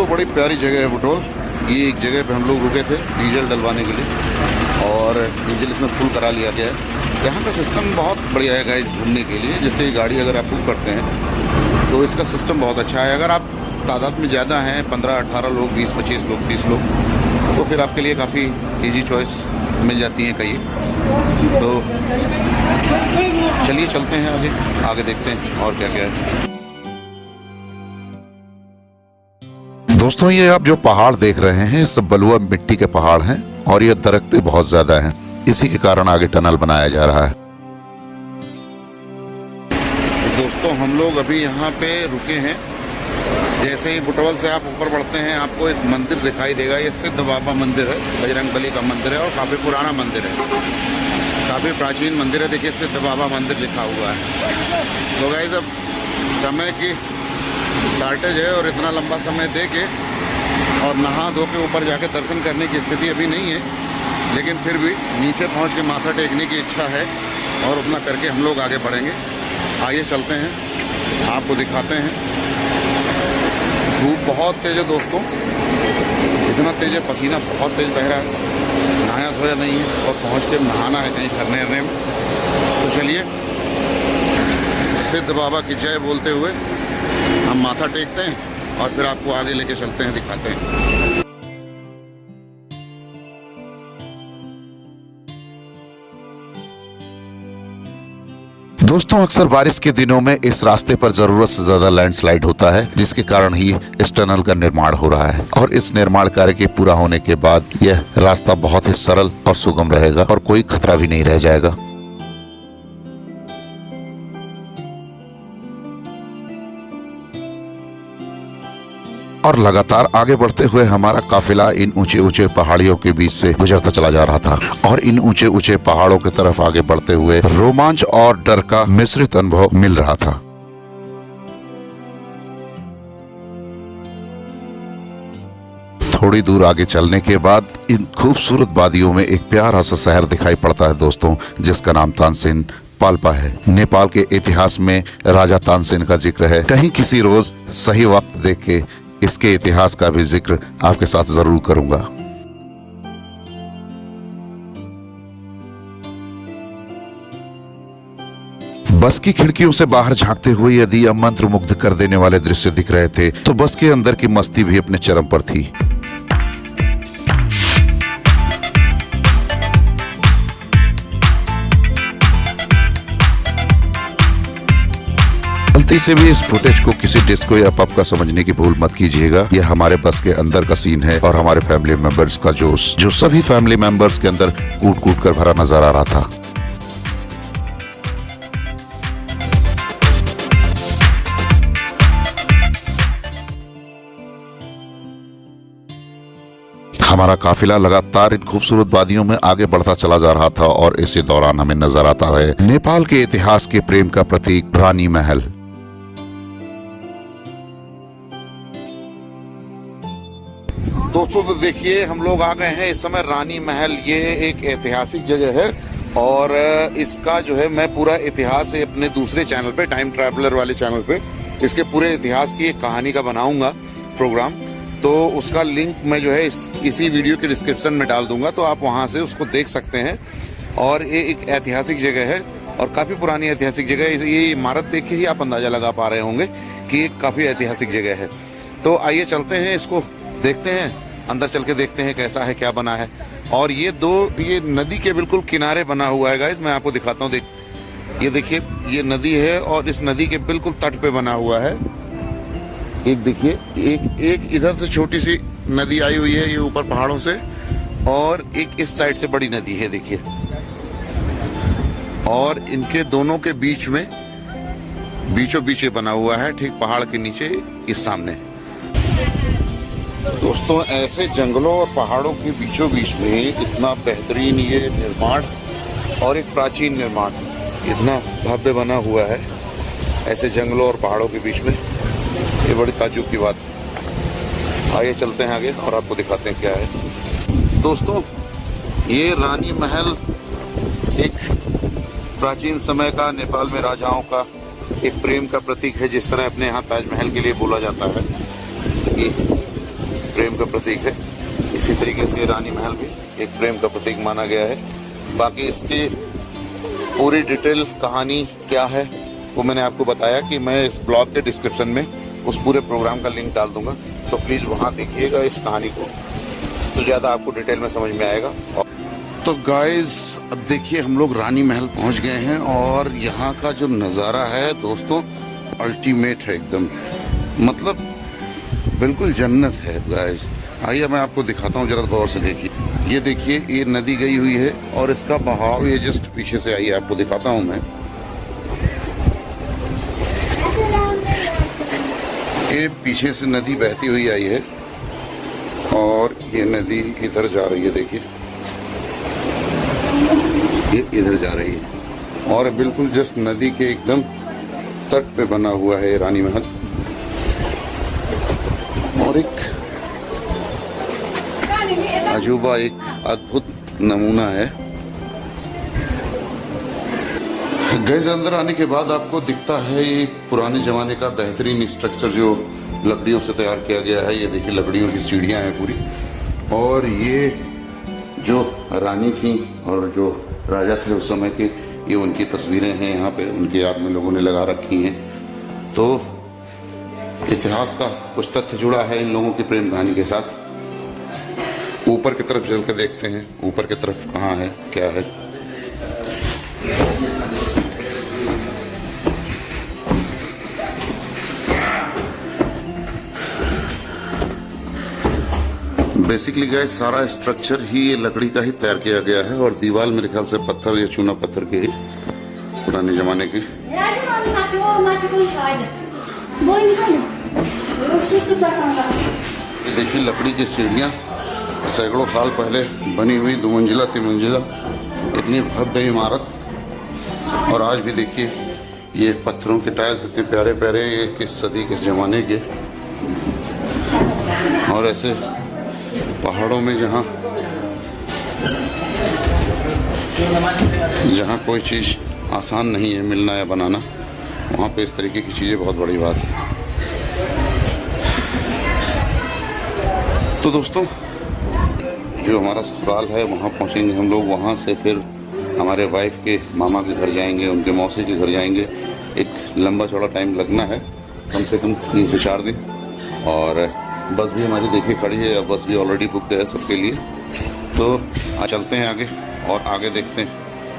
दोस्तों बड़ी प्यारी जगह है बुटोल। ये एक जगह पे हम लोग रुके थे डीजल डलवाने के लिए और डीजल इसमें फुल करा लिया गया है। यहाँ का सिस्टम बहुत बढ़िया है गाइस घूमने के लिए। जैसे ये गाड़ी अगर आप बुक करते हैं तो इसका सिस्टम बहुत अच्छा है। अगर आप तादाद में ज़्यादा हैं 15-18 लोग, 20-25 लोग, 30 लोग, तो फिर आपके लिए काफ़ी ईजी चॉइस मिल जाती हैं कई। तो चलिए चलते हैं आगे देखते हैं और क्या क्या है। दोस्तों ये आप जो पहाड़ देख रहे हैं सब बलुआ मिट्टी के पहाड़ हैं और ये दरख्तें बहुत ज्यादा हैं। इसी के कारण आगे टनल बनाया जा रहा है। दोस्तों हम लोग अभी यहाँ पे रुके हैं। जैसे ही बुटवल से आप ऊपर बढ़ते हैं आपको एक मंदिर दिखाई देगा। ये सिद्ध बाबा मंदिर है, बजरंगबली का मंदिर है और काफ़ी पुराना मंदिर है, काफ़ी प्राचीन मंदिर है। देखिए सिद्ध बाबा मंदिर लिखा हुआ है। तो गाइस अब समय की शॉर्टेज है और इतना लंबा समय दे के और नहा धो के ऊपर जाके दर्शन करने की स्थिति अभी नहीं है, लेकिन फिर भी नीचे पहुंच के माथा टेकने की इच्छा है और उतना करके हम लोग आगे बढ़ेंगे। आइए चलते हैं, आपको दिखाते हैं। धूप बहुत तेज है दोस्तों, इतना तेज है, पसीना बहुत तेज बह रहा है। नहाया धोया नहीं है और पहुँच के नहाना है कहीं झरने वरने में। तो चलिए सिद्ध बाबा की जय बोलते हुए हम माथा टेकते हैं और फिर आपको आगे लेके चलते हैं, दिखाते हैं। दोस्तों अक्सर बारिश के दिनों में इस रास्ते पर जरूरत से ज्यादा लैंडस्लाइड होता है, जिसके कारण ही इस टनल का निर्माण हो रहा है। और इस निर्माण कार्य के पूरा होने के बाद यह रास्ता बहुत ही सरल और सुगम रहेगा और कोई खतरा भी नहीं रह जाएगा। और लगातार आगे बढ़ते हुए हमारा काफिला इन ऊंचे ऊंचे पहाड़ियों के बीच से गुजरता चला जा रहा था और इन ऊंचे ऊंचे पहाड़ों की तरफ आगे बढ़ते हुए रोमांच और डर का मिश्रित अनुभव मिल रहा था। थोड़ी दूर आगे चलने के बाद इन खूबसूरत वादियों में एक प्यारा सा शहर दिखाई पड़ता है दोस्तों, जिसका नाम तानसेन पाल्पा है। नेपाल के इतिहास में राजा तानसेन का जिक्र है। कहीं किसी रोज सही वक्त देख के इसके इतिहास का भी जिक्र आपके साथ जरूर करूंगा। बस की खिड़कियों से बाहर झांकते हुए यदि यह मंत्र मुग्ध कर देने वाले दृश्य दिख रहे थे तो बस के अंदर की मस्ती भी अपने चरम पर थी। गलती से भी इस फुटेज को किसी डिस्को या पब का समझने की भूल मत कीजिएगा। यह हमारे बस के अंदर का सीन है और हमारे फैमिली मेंबर्स का जोश, जो सभी फैमिली मेंबर्स के अंदर कूट कूट कर भरा नजर आ रहा था। हमारा काफिला लगातार इन खूबसूरत वादियों में आगे बढ़ता चला जा रहा था और इसी दौरान हमें नजर आता है नेपाल के इतिहास के प्रेम का प्रतीक रानी महल। दोस्तों तो देखिए हम लोग आ गए हैं इस समय रानी महल। ये एक ऐतिहासिक जगह है और इसका जो है मैं पूरा इतिहास अपने दूसरे चैनल पे, टाइम ट्रैवलर वाले चैनल पे, इसके पूरे इतिहास की एक कहानी का बनाऊंगा प्रोग्राम। तो उसका लिंक मैं जो है इसी वीडियो के डिस्क्रिप्शन में डाल दूंगा, तो आप वहां से उसको देख सकते हैं। और ये एक ऐतिहासिक जगह है और काफ़ी पुरानी ऐतिहासिक जगह है। ये इमारत देख के ही आप अंदाज़ा लगा पा रहे होंगे कि काफ़ी ऐतिहासिक जगह है। तो आइए चलते हैं, इसको देखते हैं, अंदर चल के देखते हैं कैसा है, क्या बना है। और ये नदी के बिल्कुल किनारे बना हुआ है गाइस, मैं आपको दिखाता हूँ। ये देखिए ये नदी है और इस नदी के बिल्कुल तट पे बना हुआ है। एक देखिए एक इधर से छोटी सी नदी आई हुई है ये ऊपर पहाड़ों से, और एक इस साइड से बड़ी नदी है देखिए। और इनके दोनों के बीच में बीचों बीच बना हुआ है, ठीक पहाड़ के नीचे इस सामने। दोस्तों ऐसे जंगलों और पहाड़ों के बीचों बीच में इतना बेहतरीन ये निर्माण और एक प्राचीन निर्माण इतना भव्य बना हुआ है ऐसे जंगलों और पहाड़ों के बीच में, ये बड़ी ताज्जुब की बात है। आइए चलते हैं आगे और आपको दिखाते हैं क्या है। दोस्तों ये रानी महल एक प्राचीन समय का नेपाल में राजाओं का एक प्रेम का प्रतीक है। जिस तरह अपने यहाँ ताजमहल के लिए बोला जाता है कि प्रेम का प्रतीक है। इसी तरीके से रानी महल भी एक प्रेम का प्रतीक माना गया है। बाकी इसकी पूरी डिटेल कहानी क्या है वो मैंने आपको बताया कि मैं इस ब्लॉग के डिस्क्रिप्शन में उस पूरे प्रोग्राम का लिंक डाल दूंगा, तो प्लीज़ वहाँ देखिएगा इस कहानी को, तो ज़्यादा आपको डिटेल में समझ में आएगा। तो गाइस अब देखिए हम लोग रानी महल पहुँच गए हैं और यहाँ का जो नज़ारा है दोस्तों अल्टीमेट है एकदम, मतलब बिल्कुल जन्नत है गाइस। आइए मैं आपको दिखाता हूँ, जरा गौर से देखिए। ये देखिए ये नदी गई हुई है और इसका बहाव ये जस्ट पीछे से, आइए आपको दिखाता हूँ मैं। ये पीछे से नदी बहती हुई आई है और ये नदी इधर जा रही है, देखिए ये इधर जा रही है और बिल्कुल जस्ट नदी के एकदम तट पे बना हुआ है रानी महल। और एक अजूबा, एक अद्भुत नमूना है। गैस अंदर आने के बाद आपको दिखता है ये पुराने जमाने का बेहतरीन स्ट्रक्चर जो लकड़ियों से तैयार किया गया है। ये देखिए लकड़ियों की सीढ़ियां हैं पूरी, और ये जो रानी थी और जो राजा थे उस समय के, ये उनकी तस्वीरें हैं यहाँ पे, उनकी याद में लोगों ने लगा रखी हैं। तो इतिहास का कुछ तथ्य जुड़ा है इन लोगों की प्रेम कहानी के साथ। ऊपर की तरफ चल कर देखते हैं, ऊपर की तरफ कहाँ है क्या है। बेसिकली गाइस सारा स्ट्रक्चर ही ये लकड़ी का ही तैयार किया गया है और दीवार मेरे ख्याल से पत्थर या चूना पत्थर के ही पुराने जमाने की। देखिए लकड़ी की सीढ़ियाँ सैकड़ों साल पहले बनी हुई 2 मंजिला 3 मंजिला इतनी भव्य इमारत, और आज भी देखिए ये पत्थरों के टाइल्स इतने प्यारे प्यारे, ये किस सदी किस जमाने के। और ऐसे पहाड़ों में जहाँ कोई चीज़ आसान नहीं है मिलना या बनाना, वहाँ पे इस तरीके की चीज़ें बहुत बड़ी बात है। तो दोस्तों जो हमारा ससुराल है वहाँ पहुँचेंगे हम लोग, वहाँ से फिर हमारे वाइफ के मामा के घर जाएंगे, उनके मौसी के घर जाएंगे। एक लंबा चौड़ा टाइम लगना है, कम से कम 3 से 4 दिन। और बस भी हमारी देखिए खड़ी है, बस भी ऑलरेडी बुक है सबके लिए। तो चलते हैं आगे और आगे देखते हैं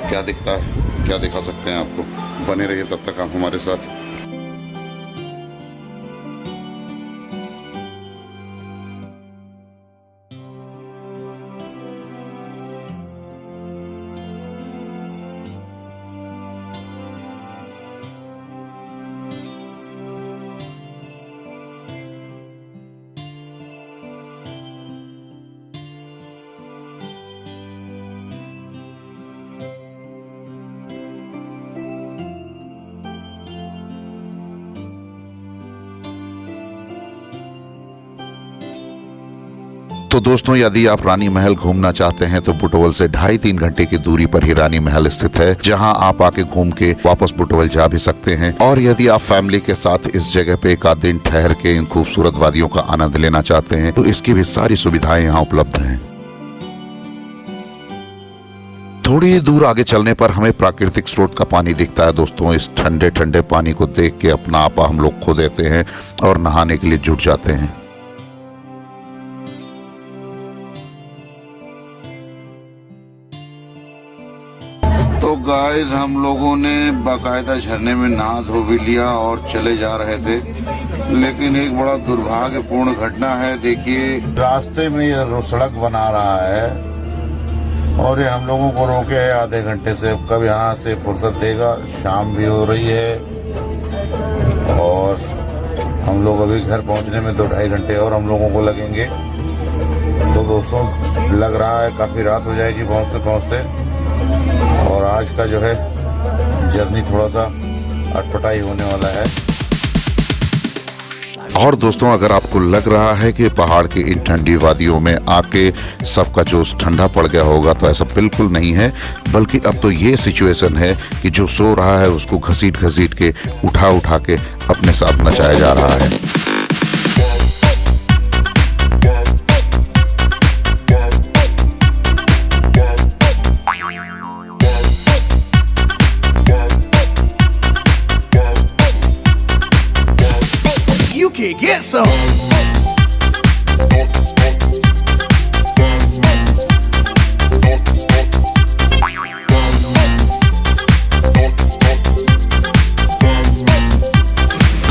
क्या दिखता है, क्या दिखा सकते हैं आपको। बने रहिए तब तक आप हमारे साथ। तो दोस्तों यदि आप रानी महल घूमना चाहते हैं तो बुटवल से 2.5-3 घंटे की दूरी पर ही रानी महल स्थित है, जहां आप आके घूम के वापस बुटवल जा भी सकते हैं। और यदि आप फैमिली के साथ इस जगह पे एक आध दिन ठहर के इन खूबसूरत वादियों का आनंद लेना चाहते हैं तो इसकी भी सारी सुविधाएं यहाँ उपलब्ध हैं। थोड़ी दूर आगे चलने पर हमें प्राकृतिक स्रोत का पानी दिखता है दोस्तों। इस ठंडे ठंडे पानी को देख के अपना आपा हम लोग खो देते हैं और नहाने के लिए जुट जाते हैं। तो गाइस हम लोगों ने बाकायदा झरने में नहा धो भी लिया और चले जा रहे थे, लेकिन एक बड़ा दुर्भाग्यपूर्ण घटना है। देखिए रास्ते में ये सड़क बना रहा है और ये हम लोगों को रोके है आधे घंटे से। कब यहाँ से फुर्सत देगा, शाम भी हो रही है और हम लोग अभी घर पहुँचने में 2-2.5 घंटे और हम लोगों को लगेंगे। तो दोस्तों लग रहा है काफ़ी रात हो जाएगी पहुँचते पहुँचते, और आज का जो है जर्नी थोड़ा सा अटपटाई होने वाला है। और दोस्तों अगर आपको लग रहा है कि पहाड़ की इन ठंडी वादियों में आके सबका जोश ठंडा पड़ गया होगा, तो ऐसा बिल्कुल नहीं है। बल्कि अब तो ये सिचुएशन है कि जो सो रहा है उसको घसीट घसीट के उठा के अपने साथ नचाया जा रहा है। get some.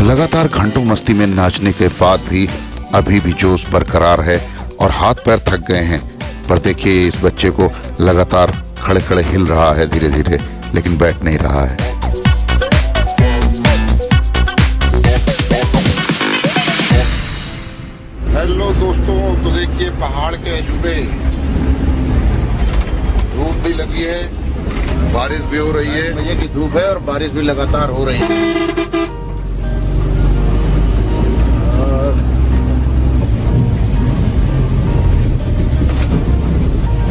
लगातार घंटों मस्ती में नाचने के बाद भी अभी भी जोश बरकरार है और हाथ पैर थक गए हैं। पर देखिए इस बच्चे को लगातार खड़े खड़े हिल रहा है धीरे धीरे, लेकिन बैठ नहीं रहा है। हेलो दोस्तों, तो देखिए पहाड़ के अजूबे। धूप भी लगी है, बारिश भी हो रही है। भैया की धूप है और बारिश भी लगातार हो रही है।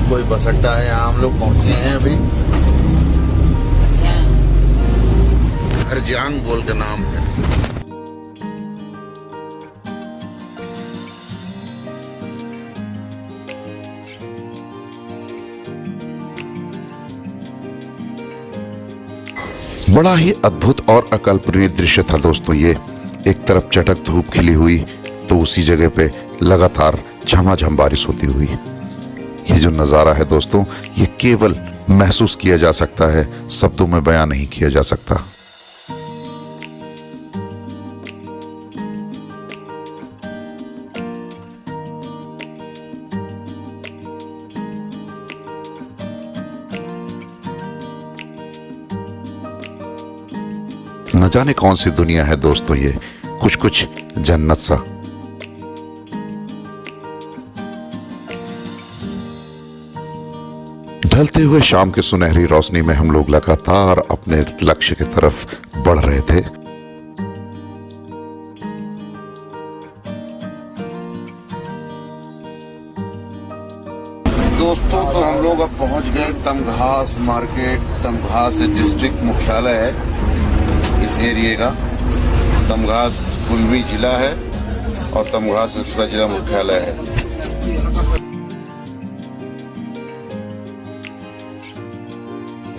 कोई बस अड्डा है, यहाँ हम लोग पहुंचे हैं अभी। हरजांग बोल के नाम है। बड़ा ही अद्भुत और अकल्पनीय दृश्य था दोस्तों ये। एक तरफ चटक धूप खिली हुई तो उसी जगह पे लगातार झमाझम बारिश होती हुई। ये जो नज़ारा है दोस्तों, ये केवल महसूस किया जा सकता है, शब्दों में बयां नहीं किया जा सकता। न जाने कौन सी दुनिया है दोस्तों ये, कुछ कुछ जन्नत सा। ढलते हुए शाम के सुनहरी रोशनी में हम लोग लगातार अपने लक्ष्य की तरफ बढ़ रहे थे। दोस्तों तो हम लोग अब पहुंच गए तमघास मार्केट। तमघास डिस्ट्रिक्ट मुख्यालय है इस एरिया का। तमघास कुल्वी जिला है और तमघास इसका जिला मुख्यालय है।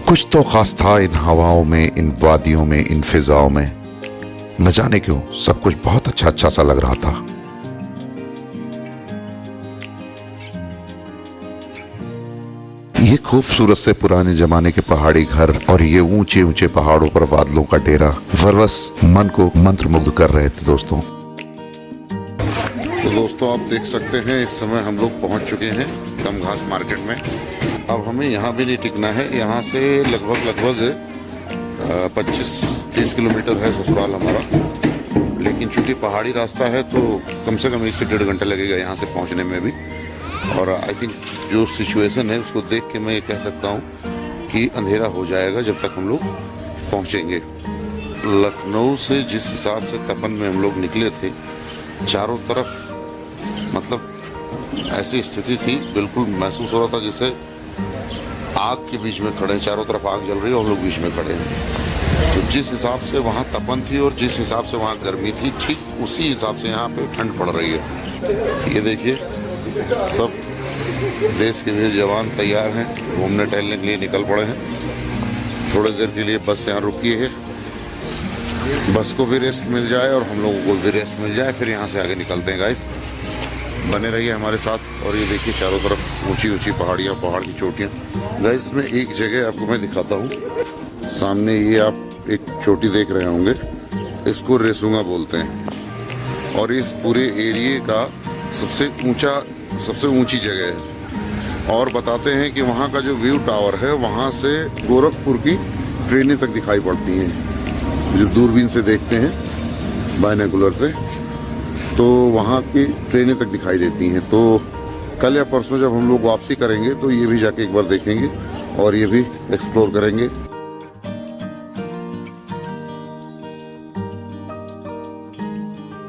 कुछ तो खास था इन हवाओं में, इन वादियों में, इन फिजाओं में। न जाने क्यों सब कुछ बहुत अच्छा सा लग रहा था। ये खूबसूरत से पुराने जमाने के पहाड़ी घर और ये ऊंचे ऊंचे पहाड़ों पर बादलों का डेरा बरबस मन को मंत्रमुग्ध कर रहे थे दोस्तों। तो दोस्तों आप देख सकते हैं इस समय हम लोग पहुंच चुके हैं तमघास मार्केट में। अब हमें यहाँ भी नहीं टिकना है। यहाँ से लगभग 25-30 किलोमीटर है ससुराल हमारा, लेकिन चूंकि पहाड़ी रास्ता है तो कम से कम 1 से 1.5 घंटा लगेगा यहाँ से पहुँचने में भी। और आई थिंक जो सिचुएशन है उसको देख के मैं ये कह सकता हूँ कि अंधेरा हो जाएगा जब तक हम लोग पहुँचेंगे। लखनऊ से जिस हिसाब से तपन में हम लोग निकले थे, चारों तरफ मतलब ऐसी स्थिति थी, बिल्कुल महसूस हो रहा था जैसे आग के बीच में खड़े हैं। चारों तरफ आग जल रही है और लोग बीच में खड़े हैं। तो जिस हिसाब से वहाँ तपन थी और जिस हिसाब से वहाँ गर्मी थी, ठीक उसी हिसाब से यहाँ पे ठंड पड़ रही है। ये देखिए सब देश के वीर जवान तैयार हैं, घूमने टहलने के लिए निकल पड़े हैं। थोड़ी देर के लिए बस यहाँ रुकी है, बस को भी रेस्ट मिल जाए और हम लोगों को भी रेस्ट मिल जाए, फिर यहाँ से आगे निकलते हैं। गाइस बने रहिए हमारे साथ। और ये देखिए चारों तरफ ऊंची ऊंची पहाड़ियाँ, पहाड़ की चोटियाँ। गाइस इसमें एक जगह आपको मैं दिखाता हूँ। सामने ये आप एक चोटी देख रहे होंगे, इसको रेसूंगा बोलते हैं और इस पूरे एरिए का सबसे ऊंची जगह है। और बताते हैं कि वहाँ का जो व्यू टावर है, वहाँ से गोरखपुर की ट्रेनें तक दिखाई पड़ती हैं, जो दूरबीन से देखते हैं बाइनोकुलर से, तो वहाँ की ट्रेनें तक दिखाई देती हैं। तो कल या परसों जब हम लोग वापसी करेंगे तो ये भी जाके एक बार देखेंगे और ये भी एक्सप्लोर करेंगे।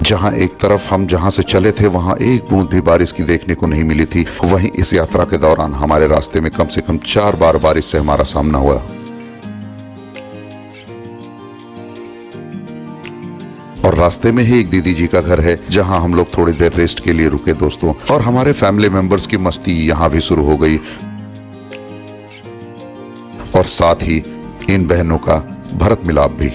जहां एक तरफ हम जहां से चले थे वहां एक बूंद भी बारिश की देखने को नहीं मिली थी, वहीं इस यात्रा के दौरान हमारे रास्ते में कम से कम 4 बार बारिश से हमारा सामना हुआ। और रास्ते में ही एक दीदी जी का घर है जहां हम लोग थोड़ी देर रेस्ट के लिए रुके दोस्तों, और हमारे फैमिली मेंबर्स की मस्ती यहां भी शुरू हो गई और साथ ही इन बहनों का भरत मिलाप भी।